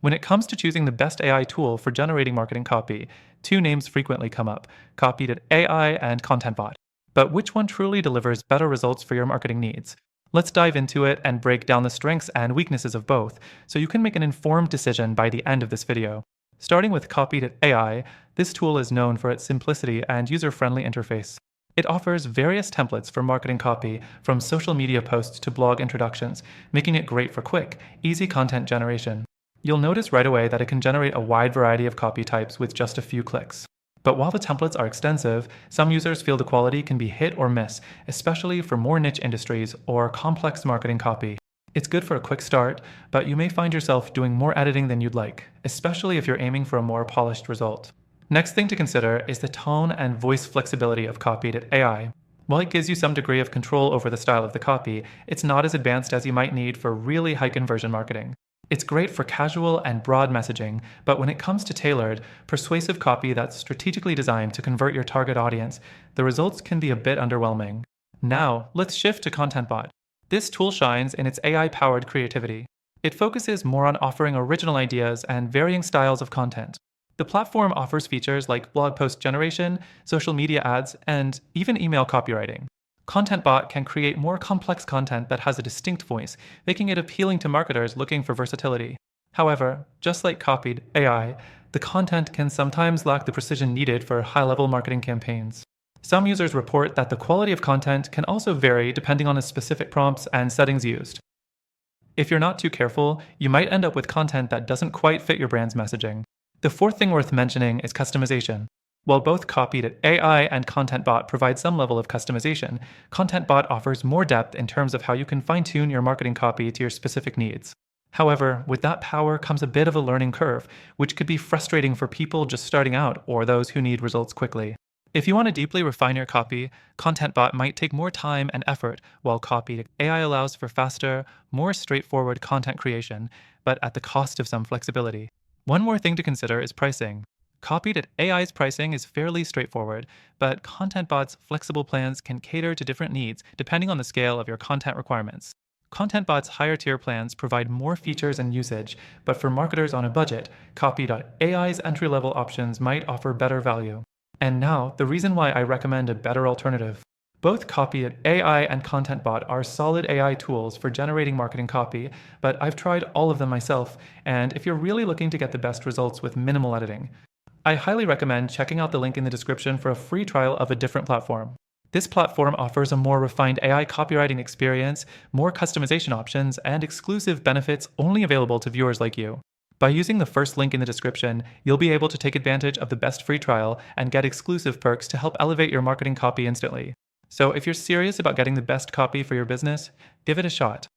When it comes to choosing the best AI tool for generating marketing copy, two names frequently come up: Copy.ai and ContentBot. But which one truly delivers better results for your marketing needs? Let's dive into it and break down the strengths and weaknesses of both so you can make an informed decision by the end of this video. Starting with Copy.ai, this tool is known for its simplicity and user-friendly interface. It offers various templates for marketing copy, from social media posts to blog introductions, making it great for quick, easy content generation. You'll notice right away that it can generate a wide variety of copy types with just a few clicks. But while the templates are extensive, some users feel the quality can be hit or miss, especially for more niche industries or complex marketing copy. It's good for a quick start, but you may find yourself doing more editing than you'd like, especially if you're aiming for a more polished result. Next thing to consider is the tone and voice flexibility of Copy.ai. While it gives you some degree of control over the style of the copy, it's not as advanced as you might need for really high conversion marketing. It's great for casual and broad messaging, but when it comes to tailored, persuasive copy that's strategically designed to convert your target audience, the results can be a bit underwhelming. Now, let's shift to ContentBot. This tool shines in its AI-powered creativity. It focuses more on offering original ideas and varying styles of content. The platform offers features like blog post generation, social media ads, and even email copywriting. ContentBot can create more complex content that has a distinct voice, making it appealing to marketers looking for versatility. However, just like Copy.ai, the content can sometimes lack the precision needed for high-level marketing campaigns. Some users report that the quality of content can also vary depending on the specific prompts and settings used. If you're not too careful, you might end up with content that doesn't quite fit your brand's messaging. The fourth thing worth mentioning is customization. While both Copy.ai and ContentBot provide some level of customization, ContentBot offers more depth in terms of how you can fine-tune your marketing copy to your specific needs. However, with that power comes a bit of a learning curve, which could be frustrating for people just starting out or those who need results quickly. If you want to deeply refine your copy, ContentBot might take more time and effort, while Copy.ai allows for faster, more straightforward content creation, but at the cost of some flexibility. One more thing to consider is pricing. Copy.ai's pricing is fairly straightforward, but ContentBot's flexible plans can cater to different needs depending on the scale of your content requirements. ContentBot's higher tier plans provide more features and usage, but for marketers on a budget, Copy.ai's entry-level options might offer better value. And now, the reason why I recommend a better alternative. Both Copy.ai and ContentBot are solid AI tools for generating marketing copy, but I've tried all of them myself, and if you're really looking to get the best results with minimal editing, I highly recommend checking out the link in the description for a free trial of a different platform. This platform offers a more refined AI copywriting experience, more customization options, and exclusive benefits only available to viewers like you. By using the first link in the description, you'll be able to take advantage of the best free trial and get exclusive perks to help elevate your marketing copy instantly. So if you're serious about getting the best copy for your business, give it a shot.